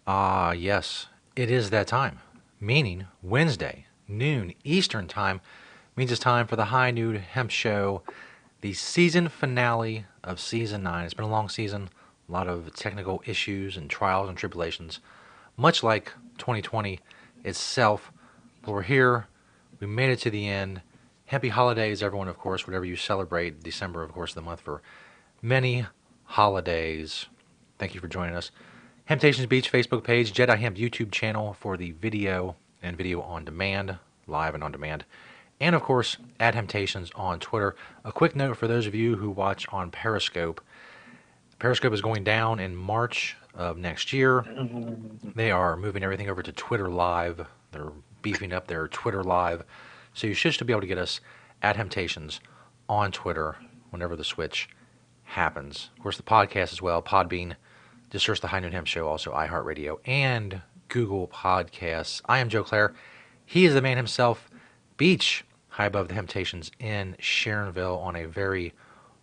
Ah, yes, it is that time, meaning Wednesday, noon Eastern time, means it's time for the High Noon Hemp Show, the season finale of season 9. It's been a long season, a lot of technical issues and trials and tribulations, much like 2020 itself. But we're here, we made it to the end. Happy holidays, everyone, of course, whatever you celebrate. December, of course, the month for many holidays. Thank you for joining us. Temptations Beach Facebook page, Jedi Hemp YouTube channel for the video and video on demand, live and on demand. And of course, at Temptations on Twitter. A quick note for those of you who watch on Periscope. Periscope is going down in March of next year. They are moving everything over to Twitter Live. They're beefing up their Twitter Live. So you should still be able to get us at Temptations on Twitter whenever the switch happens. Of course, the podcast as well, Podbean. Just search the High Noon Hemp Show, also iHeartRadio and Google Podcasts. I am Joe Clare. He is the man himself, Beach, high above the Temptations in Sharonville on a very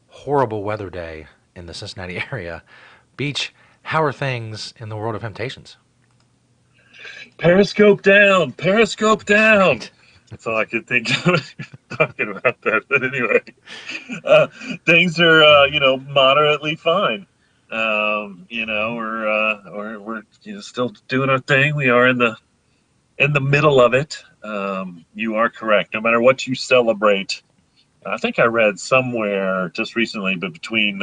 horrible weather day in the Cincinnati area. Beach, how are things in the world of Temptations? Periscope down, Periscope down. Right. That's all I could think of talking about that. But anyway, things are moderately fine. We're still doing our thing. We are in the middle of it. You are correct. No matter what you celebrate, I think I read somewhere just recently, but between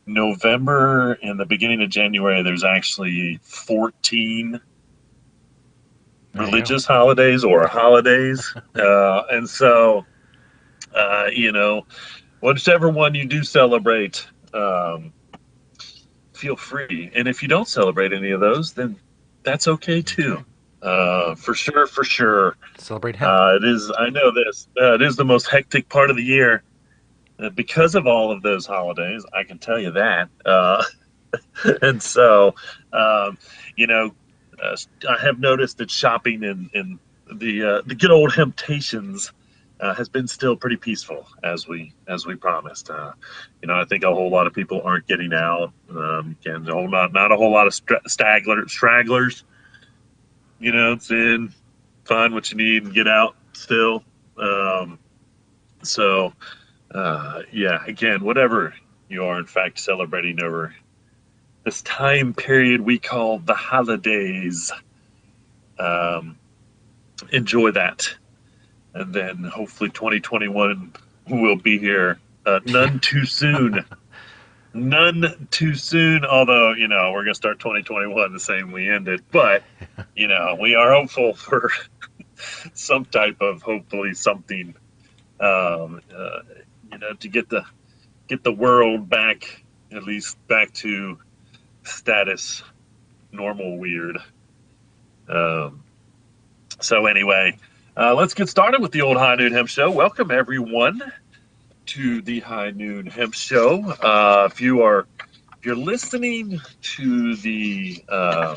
November and the beginning of January, there's actually 14 There you go. religious holidays or holidays. And so, you know, whichever one you do celebrate, feel free. And if you don't celebrate any of those, then that's okay too. Okay. For sure, for sure. Celebrate hemp. It is, I know this, it is the most hectic part of the year because of all of those holidays. I can tell you that. And so, um, you know, I have noticed that shopping in the good old Temptations has been still pretty peaceful as we promised. I think a whole lot of people aren't getting out. Again, not a whole lot of stragglers. It's in, find what you need and get out still. Um, so, again, whatever you are in fact celebrating over this time period we call the holidays. Um, Enjoy that, and then hopefully 2021 will be here. Yeah. None too soon. None too soon. Although we're gonna start 2021 the same we ended, but we are hopeful for some type of hopefully something. Um, uh, to get the world back, at least back to status normal weird. Um, So anyway, let's get started with the old High Noon Hemp Show. Welcome everyone to the High Noon Hemp Show. If you're listening to the uh,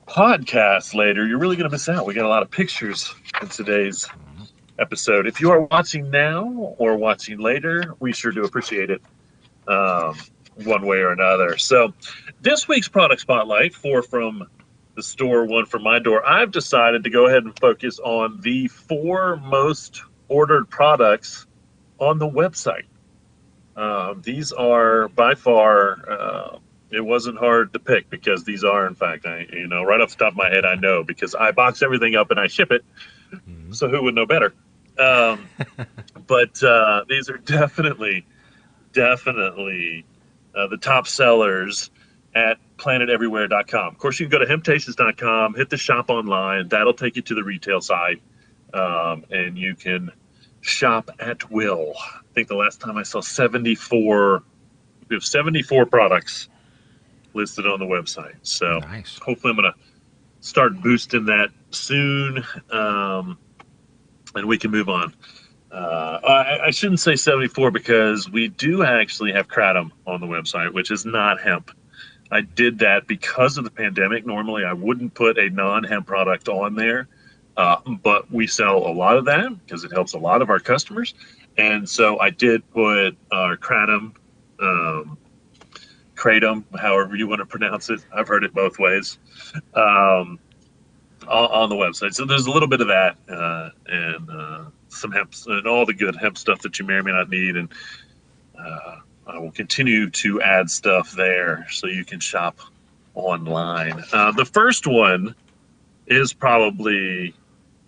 podcast later, you're really going to miss out. We got a lot of pictures in today's episode. If you are watching now or watching later, we sure do appreciate it. Um, One way or another. So this week's product spotlight, four from the store, one from my door. I've decided to go ahead and focus on the four most ordered products on the website. These are by far, it wasn't hard to pick because these are, in fact, right off the top of my head, I know because I box everything up and I ship it. Mhm. So who would know better? Um, but these are definitely the top sellers at planeteverywhere.com. Of course, you can go to hemptations.com, hit the shop online. That'll take you to the retail side, and you can shop at will. I think the last time I saw 74, we have 74 products listed on the website. So Nice. hopefully I'm going to start boosting that soon, and we can move on. I shouldn't say 74 because we do actually have kratom on the website, which is not hemp. I did that because of the pandemic. Normally, I wouldn't put a non-hemp product on there, but we sell a lot of that because it helps a lot of our customers. And so I did put our kratom, um, kratom, however you want to pronounce it. I've heard it both ways. Um, on the website. So there's a little bit of that, and some hemp and all the good hemp stuff that you may or may not need. And I will continue to add stuff there so you can shop online. The first one is probably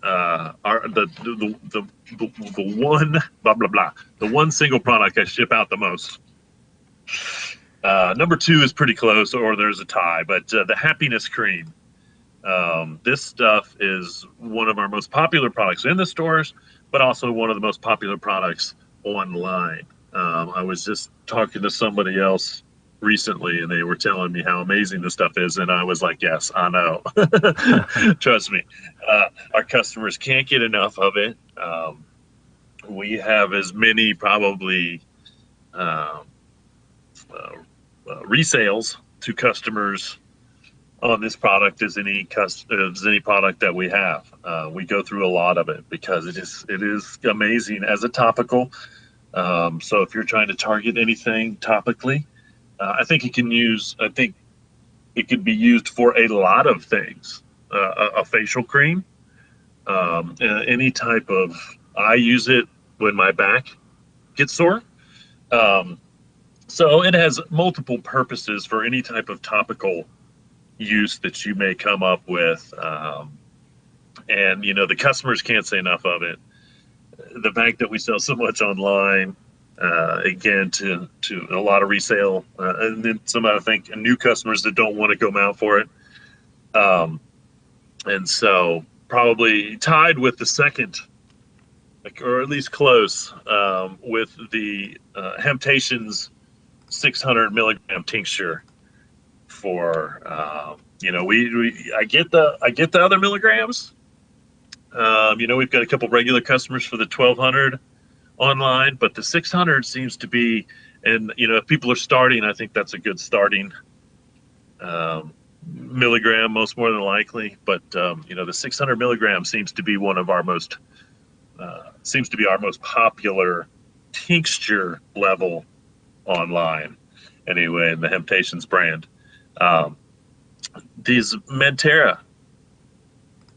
the one blah blah blah the one single product I ship out the most. Number two is pretty close, or there's a tie, but the happiness cream. This stuff is one of our most popular products in the stores, but also one of the most popular products online. I was just talking to somebody else recently, and they were telling me how amazing this stuff is, and I was like, "Yes, I know. Trust me, our customers can't get enough of it. We have as many probably um, resales to customers on this product as any product that we have. We go through a lot of it because it is amazing as a topical. So if you're trying to target anything topically, I think it could be used for a lot of things. A facial cream, any type of. I use it when my back gets sore. Um, so it has multiple purposes for any type of topical use that you may come up with. And the customers can't say enough of it. The fact that we sell so much online, again, to a lot of resale, and then some, I think, new customers that don't want to go out for it. Um, and so probably tied with the second, or at least close, with the Hemptations 600 milligram tincture for I get the other milligrams. We've got a couple regular customers for the 1200 online, but the 600 seems to be, and if people are starting, I think that's a good starting milligram, most more than likely. But the 600 milligram seems to be our most popular tincture level online, anyway, in the Hemptations brand. These Medterra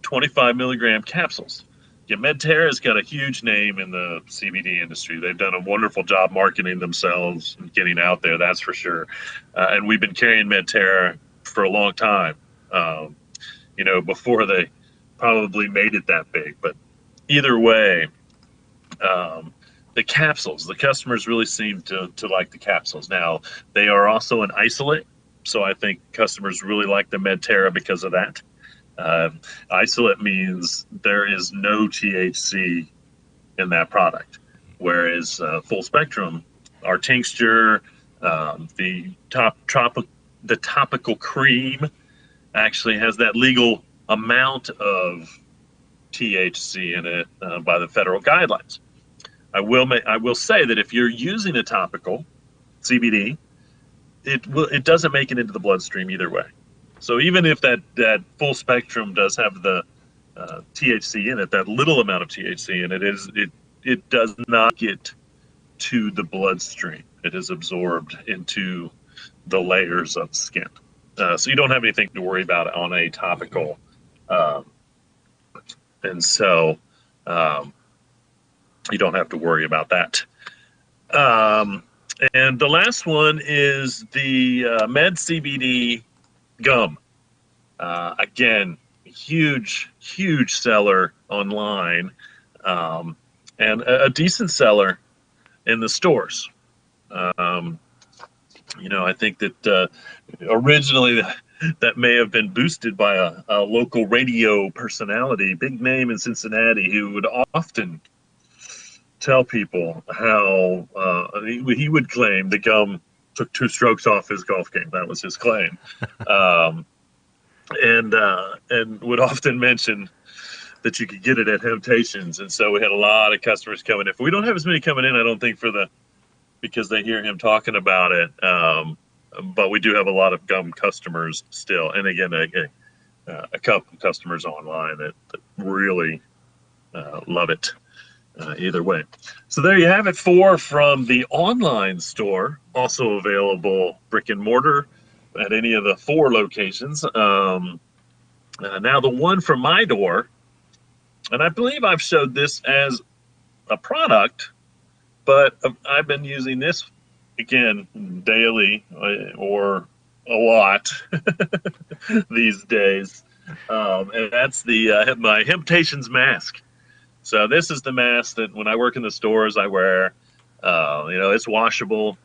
25 milligram capsules. Yeah, Medterra's got a huge name in the CBD industry. They've done a wonderful job marketing themselves and getting out there, that's for sure. And we've been carrying Medterra for a long time, before they probably made it that big. But either way, the capsules, the customers really seem to like the capsules. Now, they are also an isolate, so I think customers really like the Medterra because of that. Isolate means there is no THC in that product, whereas full spectrum, our tincture, the topical cream actually has that legal amount of THC in it by the federal guidelines. I will say that if you're using a topical CBD, it doesn't make it into the bloodstream either way. So even if that full spectrum does have the THC in it, that little amount of THC in it does not get to the bloodstream. It is absorbed into the layers of skin. So you don't have anything to worry about on a topical. And so you don't have to worry about that. And the last one is the Med CBD gum. Again, huge seller online, and a decent seller in the stores. I think that originally that may have been boosted by a local radio personality, big name in Cincinnati, who would often tell people how he would claim the gum took 2 strokes off his golf game. That was his claim. And would often mention that you could get it at Hemptations. And so we had a lot of customers coming in. We don't have as many coming in, I don't think, because they hear him talking about it. But we do have a lot of gum customers still. And again, a couple customers online that really love it. either way. So there you have it. 4 from the online store, also available brick and mortar at any of the 4 locations. Now the one from my door, and I believe I've showed this as a product, but I've been using this again daily or a lot these days, and that's the my Hemptations mask. So this is the mask that when I work in the stores I wear. It's washable.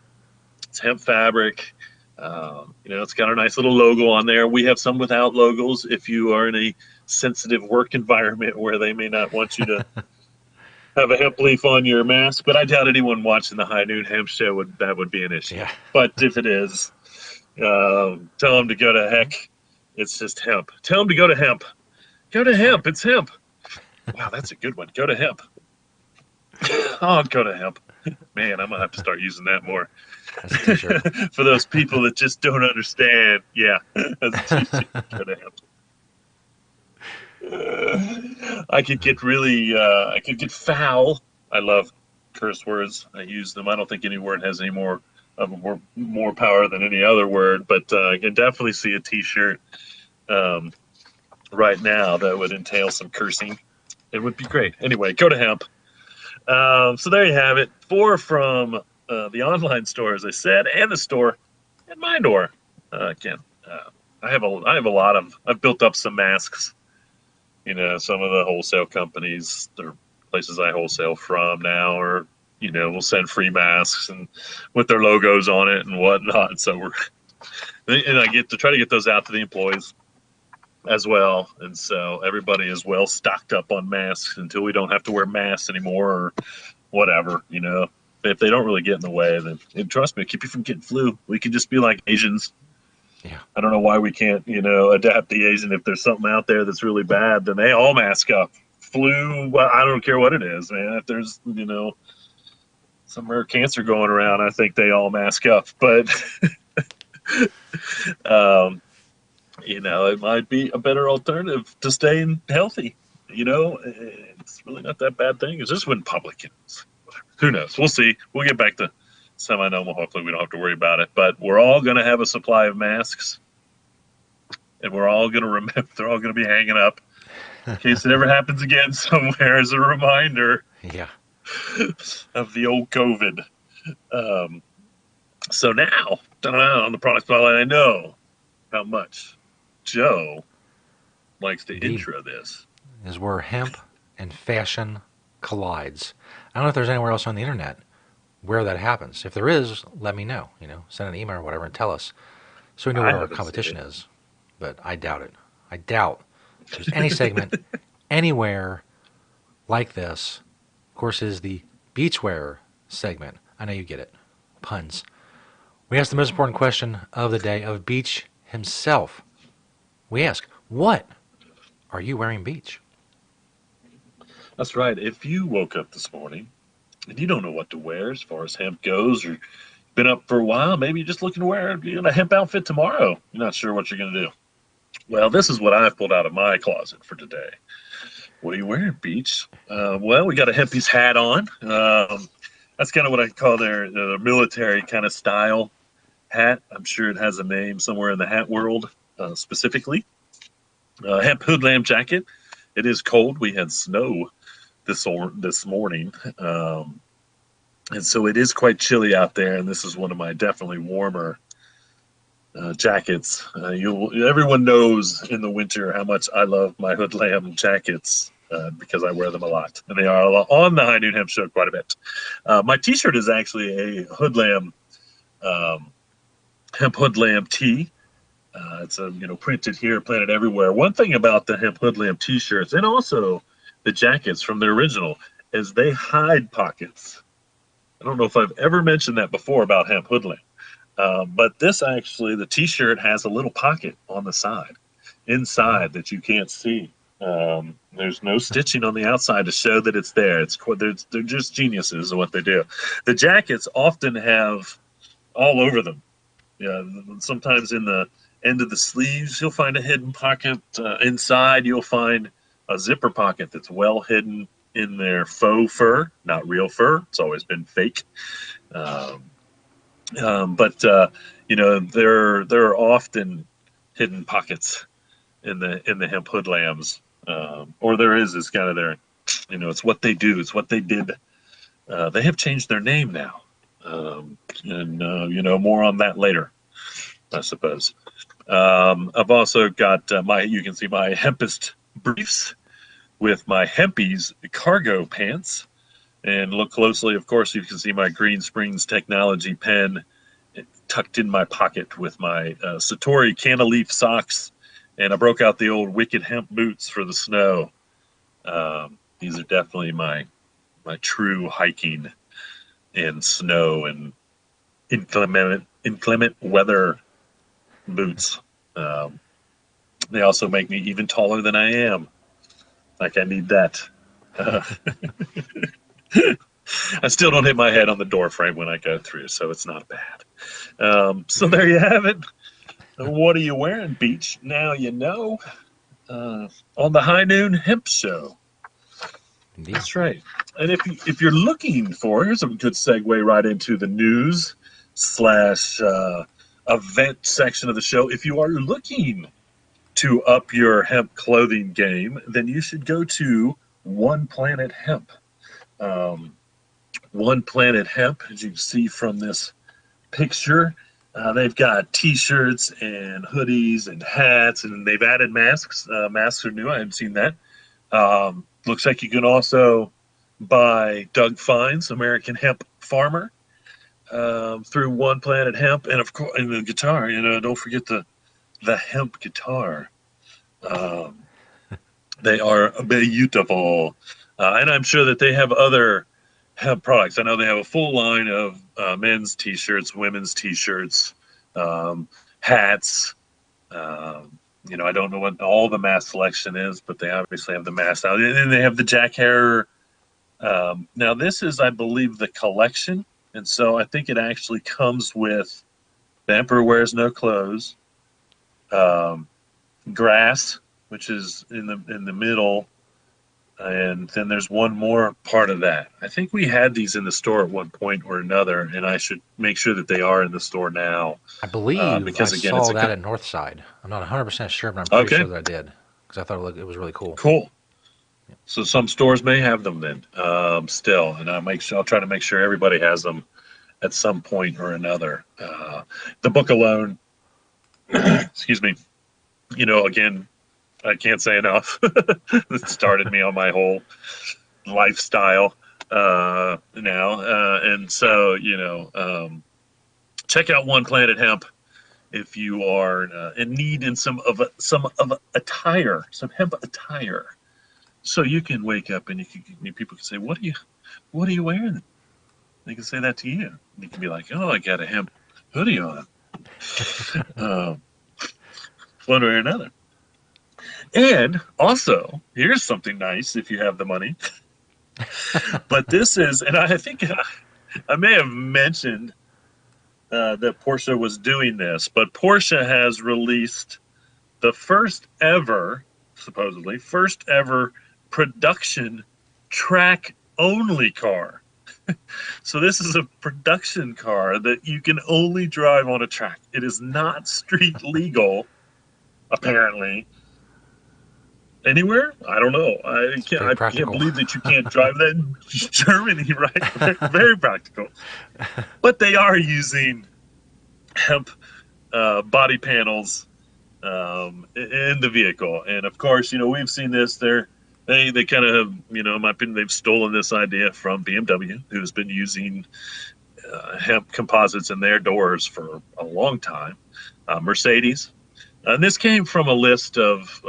It's hemp fabric. It's got a nice little logo on there. We have some without logos if you are in a sensitive work environment where they may not want you to have a hemp leaf on your mask. But I doubt anyone watching the High Noon Hemp Show would be an issue. Yeah. But if it is, tell them to go to heck. It's just hemp. Tell them to go to hemp. Go to hemp. It's hemp. Wow, that's a good one. Go to hemp. Oh, go to hemp. Man, I'm gonna have to start using that more. That's a t-shirt. For those people that just don't understand, yeah, that's a t-shirt. Go to hemp. I could get I could get foul. I love curse words. I use them. I don't think any word has any more power than any other word, but I can definitely see a t-shirt right now that would entail some cursing. It would be great. Anyway, go to hemp. So there you have it. 4 from the online store, as I said, and the store and my door. Again, I have a lot of. I've built up some masks. Some of the wholesale companies, they're places I wholesale from now, or will send free masks and with their logos on it and whatnot. So I get to try to get those out to the employees as well, and so everybody is well stocked up on masks until we don't have to wear masks anymore, or whatever. If they don't really get in the way, then trust me, keep you from getting flu. We can just be like Asians. Yeah. I don't know why we can't, adapt the Asian. If there's something out there that's really bad, then they all mask up. Flu, well, I don't care what it is, man. If there's, some rare cancer going around, I think they all mask up. But, it might be a better alternative to staying healthy. It's really not that bad thing. It's just when public, who knows? We'll see. We'll get back to semi-normal. Hopefully we don't have to worry about it, but we're all going to have a supply of masks, and we're all going to remember, they're all going to be hanging up in case it ever happens again somewhere as a reminder of the old COVID. So now, on the product spotlight, I know how much Joe likes to intro this. Is where hemp and fashion collides. I don't know if there's anywhere else on the internet where that happens. If there is, let me know. Send an email or whatever and tell us, so we know what our competition is. But I doubt it. I doubt there's any segment anywhere like this. Of course, is the beachwear segment. I know you get it. Puns. We ask the most important question of the day of Beach himself. We ask, what are you wearing, Beach? That's right. If you woke up this morning and you don't know what to wear as far as hemp goes, or been up for a while, maybe you're just looking to wear a hemp outfit tomorrow. You're not sure what you're going to do. Well, this is what I've pulled out of my closet for today. What are you wearing, Beach? Well, we got a hempie's hat on. That's kind of what I call their military kind of style hat. I'm sure it has a name somewhere in the hat world specifically. Hemp hoodlam jacket. It is cold. We had snow this morning, and so it is quite chilly out there. And this is one of my definitely warmer jackets. Everyone knows in the winter how much I love my hoodlam jackets because I wear them a lot, and they are on the High Noon Hemp Show quite a bit. My T-shirt is actually a hoodlam, hemp hoodlam tee. It's printed here, planted everywhere. One thing about the hemp hoodlam T-shirts, and also the jackets from the original, is they hide pockets. I don't know if I've ever mentioned that before about hemp hoodlam, but this actually, the T-shirt has a little pocket on the side, inside, that you can't see. There's no stitching on the outside to show that it's there. They're just geniuses in what they do. The jackets often have all over them. Yeah, sometimes in the end of the sleeves, you'll find a hidden pocket. Inside, you'll find a zipper pocket that's well hidden in their faux fur, not real fur. It's always been fake. Um, but there are often hidden pockets in the hemp hood lambs, or there is. It's kind of their, it's what they do. It's what they did. They have changed their name now, and more on that later, I suppose. I've also got you can see my hempist briefs with my hempies cargo pants. And look closely, of course, you can see my Green Springs Technology pen tucked in my pocket with my Satori Canaleaf socks. And I broke out the old Wicked Hemp boots for the snow. These are definitely my true hiking in snow and inclement weather boots. Um, they also make me even taller than I am. Like I need that. Uh, I still don't hit my head on the door frame when I go through, so it's not bad. So there you have it. What are you wearing, Beach? Now you know. On the High Noon Hemp Show. Indeed. That's right. And if you're looking for, here's a good segue right into the news slash event section of the show. If you are looking to up your hemp clothing game, then you should go to One Planet Hemp. One Planet Hemp, as you can see from this picture, they've got T-shirts and hoodies and hats, and they've added masks. Masks are new. I haven't seen that. Looks like you can also buy Doug Fine's American Hemp Farmer through One Planet Hemp, and of course, and the guitar. Don't forget the hemp guitar. They are beautiful, and I'm sure that they have other hemp products. I know they have a full line of men's T-shirts, women's T-shirts, hats. I don't know what all the mask selection is, but they obviously have the mask out. And then they have the Jack Hair. Now, this is, I believe, the collection. And so I think it actually comes with The Emperor Wears No Clothes, Grass, which is in the middle. And then there's one more part of that. I think we had these in the store at one point or another, and I should make sure that they are in the store now. I believe I Because, again, it's saw that at Northside. I'm not 100% sure, but I'm pretty okay. sure that I did because I thought it was really cool. Cool. So some stores may have them then, still, and I'll try to make sure everybody has them at some point or another. The book alone, excuse me, again, I can't say enough. It started me on my whole lifestyle now, and so check out One Planet Hemp if you are in need in some attire, some hemp attire. So you can wake up and people can say, "What are you wearing?" They can say that to you. And you can be like, "Oh, I got a hemp hoodie on." One way or another. And also, here's something nice if you have the money. But this is, and I think I may have mentioned that Porsche was doing this, but Porsche has released the first ever production track only car. So this is a production car that you can only drive on a track. It is not street legal, apparently. Anywhere? I don't know. I can't believe that you can't drive that in Germany, right? Very, very practical. But they are using hemp body panels in the vehicle, and of course, we've seen this. They kind of have, in my opinion, they've stolen this idea from BMW, who's been using hemp composites in their doors for a long time. Mercedes, and this came from a list of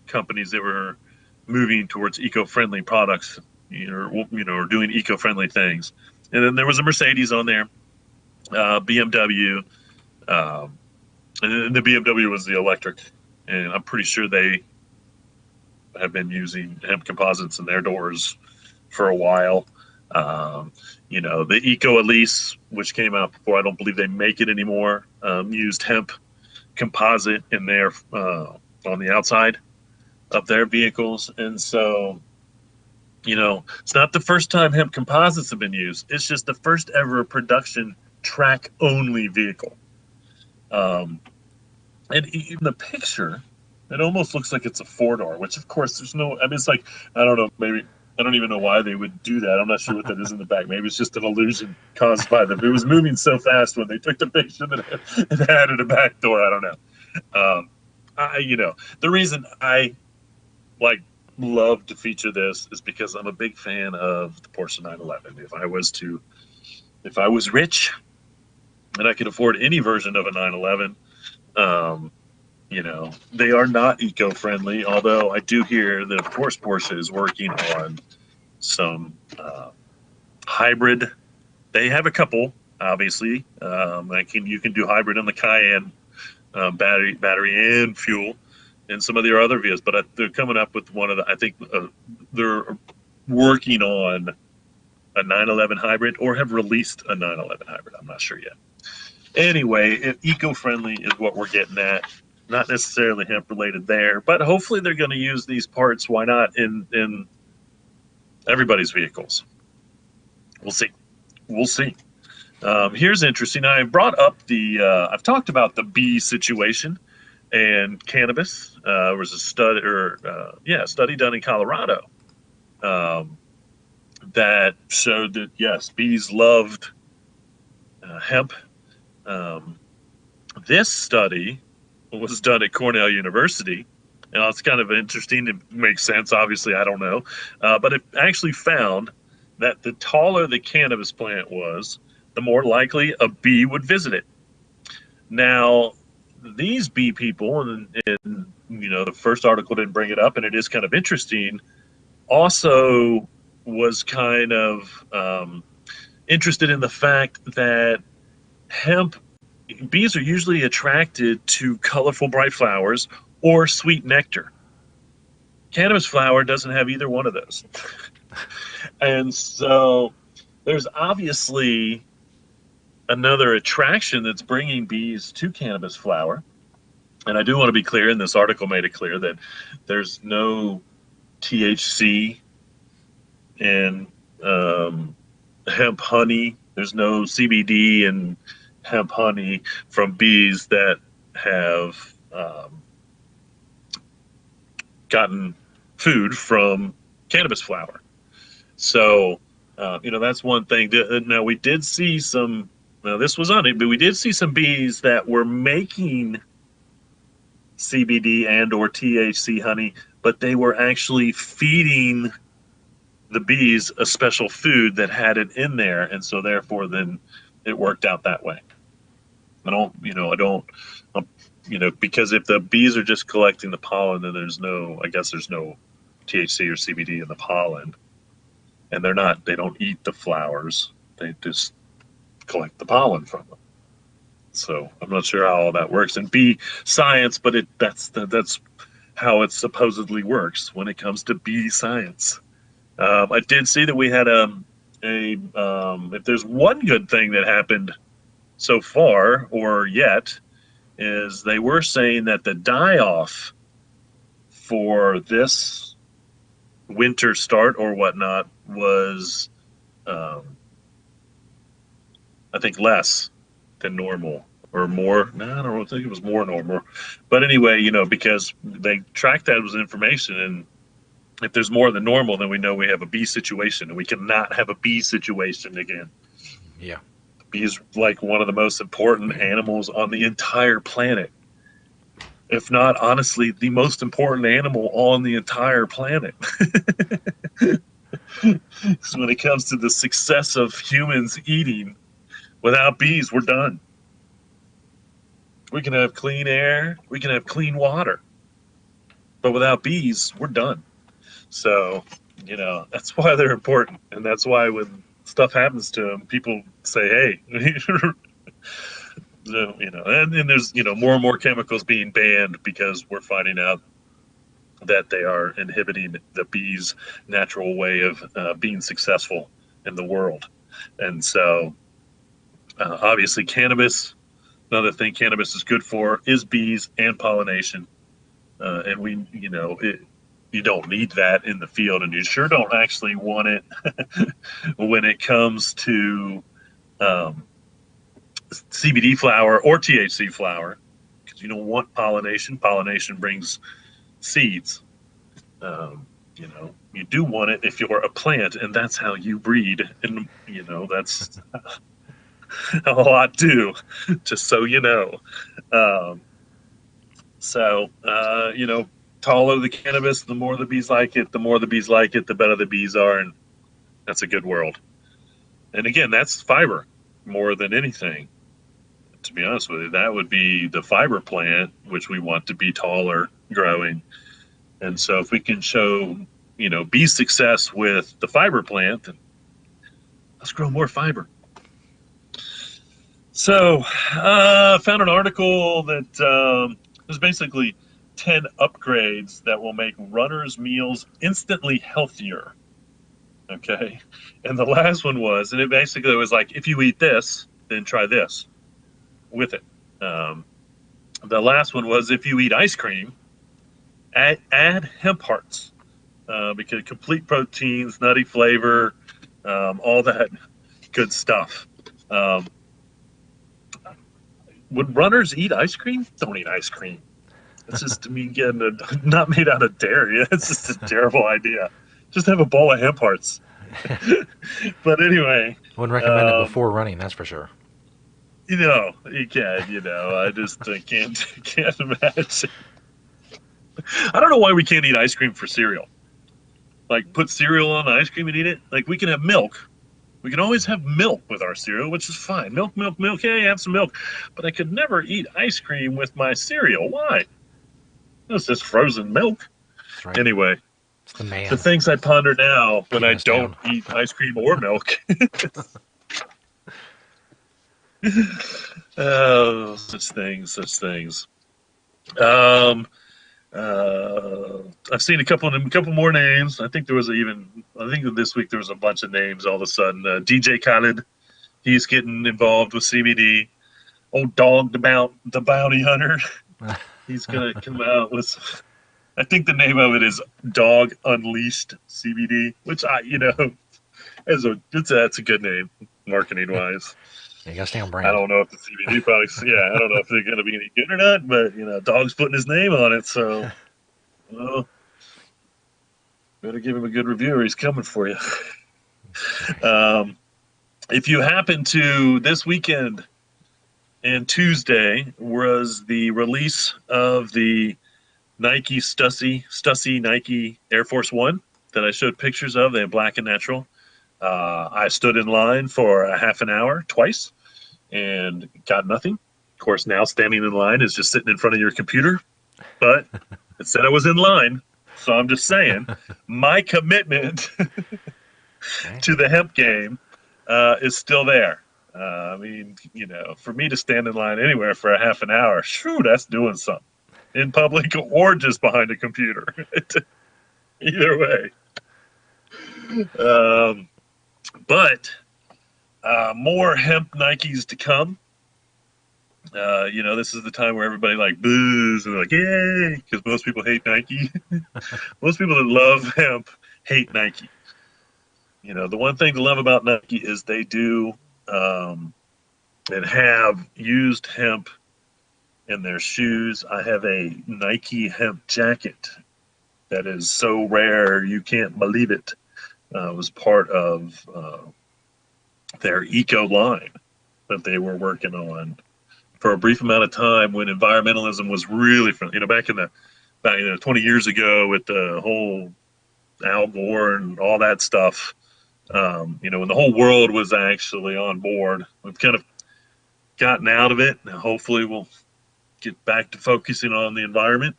companies that were moving towards eco-friendly products, or doing eco-friendly things. And then there was a Mercedes on there, BMW, and the BMW was the electric, and I'm pretty sure they have been using hemp composites in their doors for a while. The Eco Elise, which came out before, I don't believe they make it anymore, used hemp composite in there on the outside. of their vehicles. And so, it's not the first time hemp composites have been used. It's just the first ever production track only vehicle. Um, and in the picture, it almost looks like it's a four door, which of course there's no. I mean, it's like I don't know, maybe I don't even know why they would do that. I'm not sure what that is in the back. Maybe it's just an illusion caused by them. It was moving so fast when they took the picture that it added a back door. I don't know. The reason I like love to feature this is because I'm a big fan of the Porsche 911. If I was rich and I could afford any version of a 911, um, they are not eco-friendly. Although I do hear that, of course, Porsche is working on some hybrid. They have a couple, obviously. You can do hybrid in the Cayenne, battery and fuel, and some of their other vehicles. But they're coming up with one of the. I think they're working on a 911 hybrid or have released a 911 hybrid. I'm not sure yet. Anyway, eco-friendly is what we're getting at. Not necessarily hemp related there, but hopefully they're going to use these parts. Why not in everybody's vehicles? We'll see. We'll see. Here's interesting. I brought up I've talked about the bee situation and cannabis. There was a study done in Colorado that showed that yes, bees loved hemp. This study was done at Cornell University. It's kind of interesting. It makes sense. Obviously, I don't know, but it actually found that the taller the cannabis plant was, the more likely a bee would visit it. Now, these bee people, and the first article didn't bring it up, and it is kind of interesting. Also, was kind of interested in the fact that hemp bees are usually attracted to colorful, bright flowers or sweet nectar. Cannabis flower doesn't have either one of those. And so there's obviously another attraction that's bringing bees to cannabis flower. And I do want to be clear, and this article made it clear that there's no THC in hemp honey. There's no CBD in hemp honey from bees that have gotten food from cannabis flower. So, that's one thing. Now, we did see some, now this was on it, but we did see some bees that were making CBD and or THC honey, but they were actually feeding the bees a special food that had it in there. And so therefore then it worked out that way. Because if the bees are just collecting the pollen, then there's no THC or CBD in the pollen. And they don't eat the flowers. They just collect the pollen from them. So I'm not sure how all that works in bee science, but that's how it supposedly works when it comes to bee science. I did see that we had if there's one good thing that happened so far or yet, is they were saying that the die-off for this winter start or whatnot was, I think, less than normal or more. No, I don't think it was more normal. But anyway, because they track that as information, and if there's more than normal, then we know we have a bee situation, and we cannot have a bee situation again. Yeah. Bees like one of the most important animals on the entire planet. If not, honestly, the most important animal on the entire planet. So when it comes to the success of humans eating, without bees, we're done. We can have clean air, we can have clean water, but without bees, we're done. So, that's why they're important. And that's why when stuff happens to them, people say, hey, and there's, more and more chemicals being banned because we're finding out that they are inhibiting the bees' natural way of being successful in the world. And so, obviously, cannabis, another thing cannabis is good for is bees and pollination. And you don't need that in the field, and you sure don't actually want it when it comes to um, CBD flower or THC flower, because you don't want pollination. Pollination brings seeds. You do want it if you're a plant, and that's how you breed. And that's a lot too, just so you know. Um, so, taller the cannabis, the more the bees like it. The more the bees like it, the better the bees are, and that's a good world. And again, that's fiber more than anything. To be honest with you, that would be the fiber plant, which we want to be taller growing. And so, if we can show, bee success with the fiber plant, then let's grow more fiber. So, I found an article that there's basically 10 upgrades that will make runners' meals instantly healthier. Okay. And the last one was, and it basically was like, if you eat this, then try this with it. Um, the last one was, if you eat ice cream, add hemp hearts, because complete proteins, nutty flavor, all that good stuff. Um, would runners eat ice cream? Don't eat ice cream. It's just me getting not made out of dairy. It's just a terrible idea. Just have a bowl of hemp hearts. But anyway, Wouldn't recommend it um, before running, that's for sure. you can. I just can't imagine. I don't know why we can't eat ice cream for cereal. Like put cereal on the ice cream and eat it. Like we can have milk. We can always have milk with our cereal, which is fine. Milk, milk, milk. Hey, have some milk. But I could never eat ice cream with my cereal. Why? It's just frozen milk. That's right. Anyway, It's the the man things I ponder now when keeping I us don't down. eat ice cream or milk. Oh, such things, such things. Um, uh, I've seen a couple more names. I think that this week there was a bunch of names all of a sudden. DJ Khaled, he's getting involved with CBD. Old dog, the bounty hunter, he's gonna come out with. I think the name of it is Dog Unleashed CBD, which that's a good name marketing wise. You gotta stay on I brand. don't know if the CBD products, yeah, I don't know if they're going to be any good or not, but Dog's putting his name on it, so well, better give him a good review or he's coming for you. That's right. Um, if you happen to this weekend and Tuesday was the release of the Nike Stussy Nike Air Force One that I showed pictures of. They have black and natural. I stood in line for a half an hour twice and got nothing. Of course, now standing in line is just sitting in front of your computer, but it said I was in line. So I'm just saying, my commitment Okay. to the hemp game is still there. For me to stand in line anywhere for a half an hour, shoo, that's doing something in public or just behind a computer. Either way. Um, but more hemp Nikes to come. This is the time where everybody like boos and like, yay, because most people hate Nike. Most people that love hemp hate Nike. The one thing to love about Nike is they do and have used hemp in their shoes. I have a Nike hemp jacket that is so rare you can't believe it. It was part of their eco line that they were working on for a brief amount of time when environmentalism was really, back 20 years ago with the whole Al Gore and all that stuff. When the whole world was actually on board, we've kind of gotten out of it. Now, hopefully, we'll get back to focusing on the environment.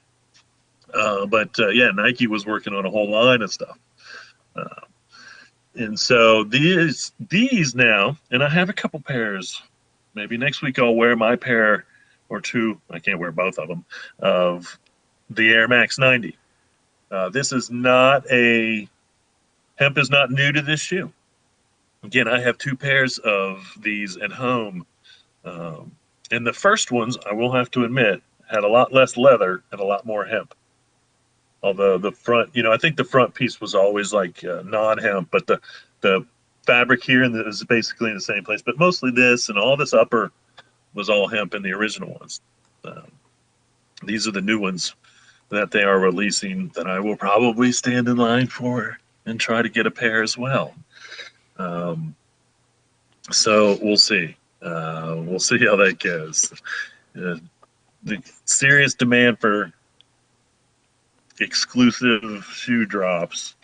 But Nike was working on a whole line of stuff. Uh, and so these now, and I have a couple pairs. Maybe next week I'll wear my pair or two. I can't wear both of them of the Air Max 90. This is not a hemp is not new to this shoe. Again, I have two pairs of these at home. And the first ones, I will have to admit, had a lot less leather and a lot more hemp. Although the front, I think the front piece was always like non-hemp, but the fabric here is basically in the same place. But mostly this and all this upper was all hemp in the original ones. Um, these are the new ones that they are releasing that I will probably stand in line for and try to get a pair as well. Um, so we'll see. We'll see how that goes. The serious demand for exclusive shoe drops.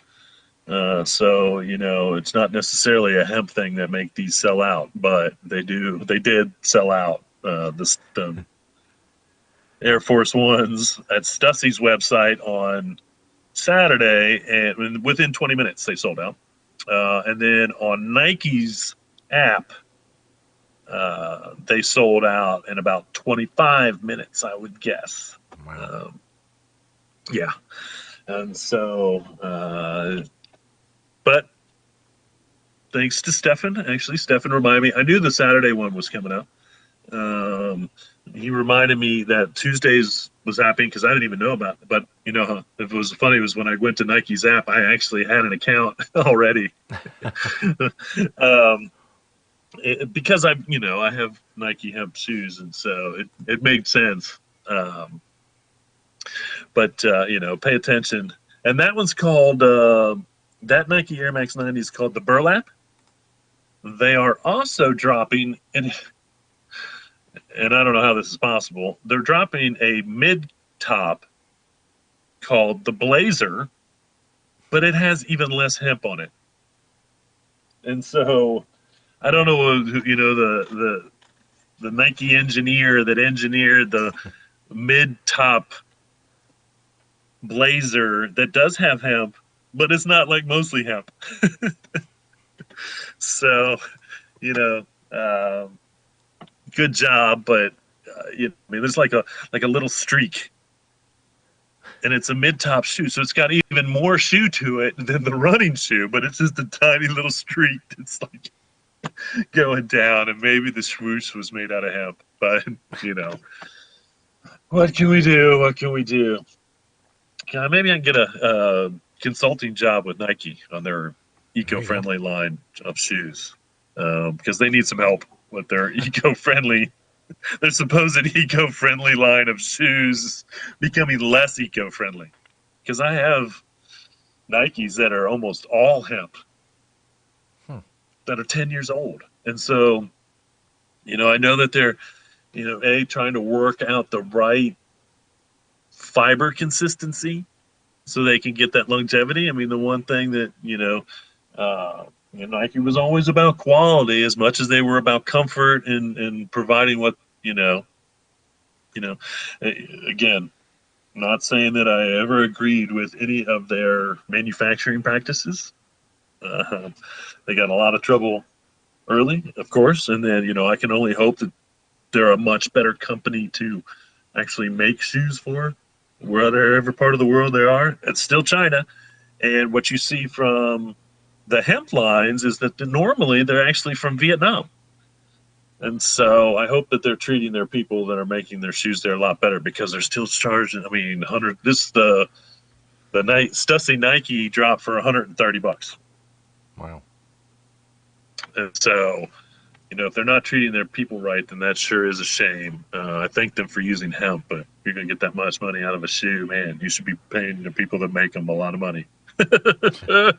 So it's not necessarily a hemp thing that make these sell out, but they do. They did sell out. The Air Force Ones at Stussie's website on Saturday, and within 20 minutes they sold out. And then on Nike's app, they sold out in about 25 minutes, I would guess. Wow. Yeah. And so, but thanks to Stefan, actually, Stefan reminded me. I knew the Saturday one was coming up. He reminded me that Tuesdays was happening because I didn't even know about it. But if it was funny, it was when I went to Nike's app, I actually had an account already. um, because I have Nike hemp shoes, and so it made sense. But pay attention. And that one's called that Nike Air Max 90 is called the Burlap. They are also dropping, and I don't know how this is possible. They're dropping a mid top called the Blazer, but it has even less hemp on it. And so I don't know, the Nike engineer that engineered the mid top Blazer that does have hemp, but it's not like mostly hemp. So, you know, good job, but I mean, there's like a little streak, and it's a mid-top shoe, so it's got even more shoe to it than the running shoe, but it's just a tiny little streak that's like going down, and maybe the swoosh was made out of hemp, but what can we do? What can we do? Maybe I can get a consulting job with Nike on their There you go. eco-friendly line of shoes because they need some help with their eco-friendly, their supposed eco-friendly line of shoes becoming less eco-friendly. Because I have Nikes that are almost all hemp Hmm. that are 10 years old, and so I know that they're trying to work out the right fiber consistency so they can get that longevity. I mean, the one thing that Nike was always about quality as much as they were about comfort and providing what you know. Again, not saying that I ever agreed with any of their manufacturing practices. They got in a lot of trouble early, of course, and then I can only hope that they're a much better company to actually make shoes for, wherever part of the world they are. It's still China, and what you see from the hemp lines is that normally they're actually from Vietnam. And so I hope that they're treating their people that are making their shoes there a lot better because they're still charging. I mean, 100. This the night Stussy Nike dropped for $130. Wow. And so if they're not treating their people right, then that sure is a shame. I thank them for using hemp, but if you're going to get that much money out of a shoe, man, you should be paying the people that make them a lot of money, no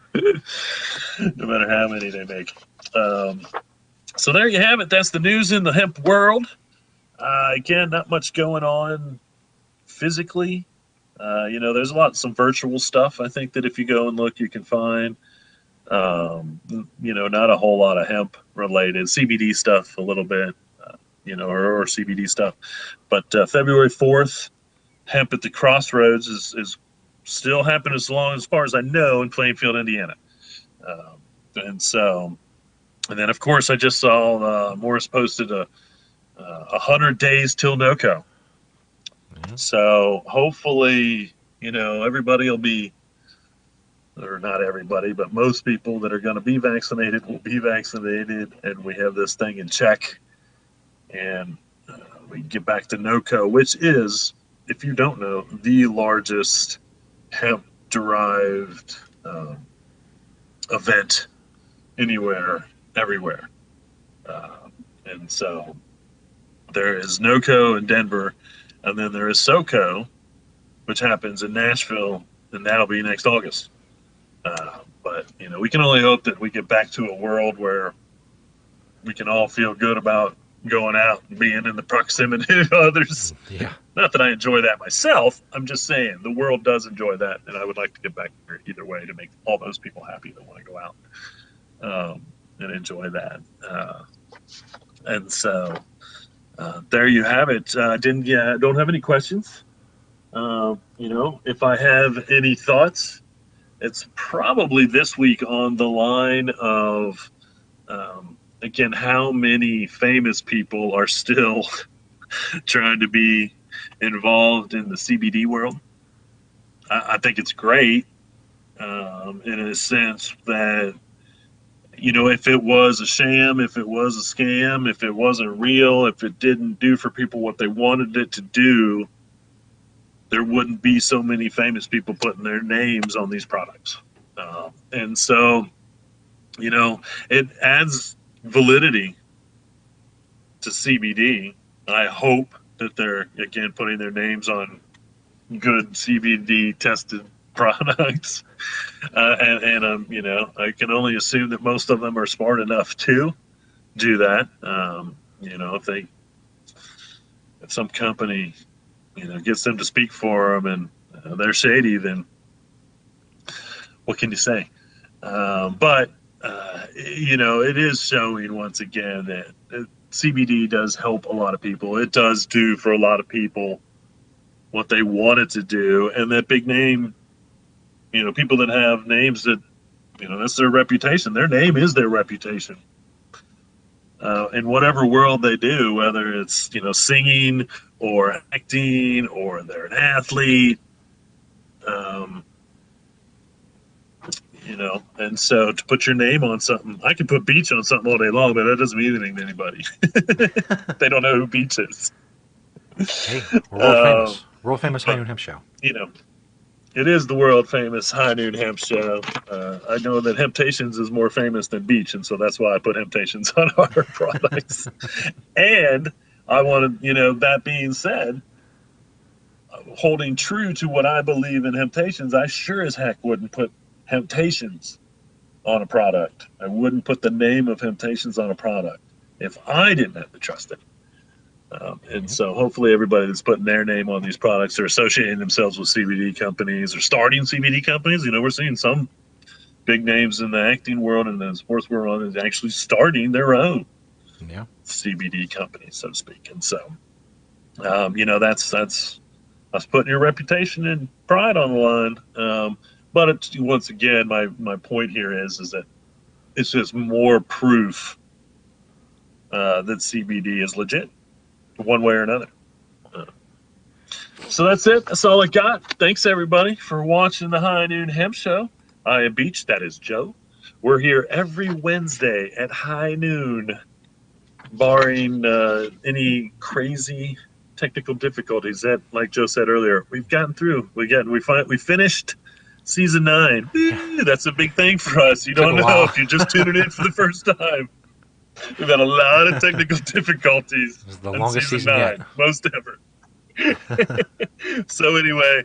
matter how many they make. So there you have it. That's the news in the hemp world. Again, not much going on physically. There's some virtual stuff. I think that if you go and look, you can find. Not a whole lot of hemp related CBD stuff, a little bit, or CBD stuff. But February 4th, hemp at the Crossroads is still happening as far as I know in Plainfield, Indiana. And so, and then of course I just saw Morris posted a 100 days till NOCO. Yeah. So hopefully, everybody will be, or not everybody, but most people that are going to be vaccinated will be vaccinated, and we have this thing in check, and we get back to NOCO, which is, if you don't know, the largest hemp derived event anywhere, everywhere. Uh, and so there is NOCO in Denver, and then there is SoCo, which happens in Nashville, and that'll be next August. But we can only hope that we get back to a world where we can all feel good about going out and being in the proximity of others. Yeah. Not that I enjoy that myself. I'm just saying the world does enjoy that, and I would like to get back there either way to make all those people happy that want to go out and enjoy that. And so there you have it. Don't have any questions. If I have any thoughts, it's probably this week on the line of again, how many famous people are still trying to be involved in the CBD world? I think it's great in a sense that, if it was a sham, if it was a scam, if it wasn't real, if it didn't do for people what they wanted it to do, there wouldn't be so many famous people putting their names on these products. And so, it adds validity to CBD. I hope that they're, again, putting their names on good CBD tested products. I can only assume that most of them are smart enough to do that. If some company, gets them to speak for them and they're shady, then what can you say? But it is showing once again that CBD does help a lot of people. It does do for a lot of people what they want it to do, and that big name, people that have names that, that's their reputation. Their name is their reputation. In whatever world they do, whether it's, singing or acting or they're an athlete, and so to put your name on something, I can put Beach on something all day long, but that doesn't mean anything to anybody. They don't know who Beach is. Hey, world famous. World famous High But, Noon Hemp Show. It is the world famous High Noon Hemp Show. I know that Hemptations is more famous than Beach, and so that's why I put Hemptations on our products. And I wanted, that being said, holding true to what I believe in Hemptations, I sure as heck wouldn't put Hemptations on a product. I wouldn't put the name of Hemptations on a product if I didn't have to trust it. And so hopefully everybody that's putting their name on these products or associating themselves with CBD companies or starting CBD companies, we're seeing some big names in the acting world and the sports world is actually starting their own CBD company, so to speak. And so, that's putting your reputation and pride on the line. But it's, once again, my point here is that it's just more proof that CBD is legit, one way or another. So that's it. That's all I got. Thanks everybody for watching the High Noon Hemp Show. I am Beach. That is Joe. We're here every Wednesday at high noon, barring any crazy technical difficulties that, like Joe said earlier, we've gotten through. We finished season 9. Woo, that's a big thing for us. You don't know if you're just tuning in for the first time. We've had a lot of technical difficulties. This is the longest season 9, yet. most ever. So anyway,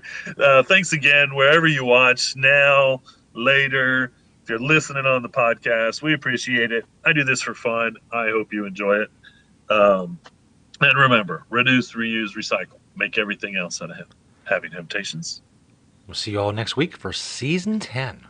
thanks again wherever you watch, now, later. If you're listening on the podcast, we appreciate it. I do this for fun. I hope you enjoy it. And remember, reduce, reuse, recycle. Make everything else out of hemp. Having Hemptations. We'll see you all next week for season 10.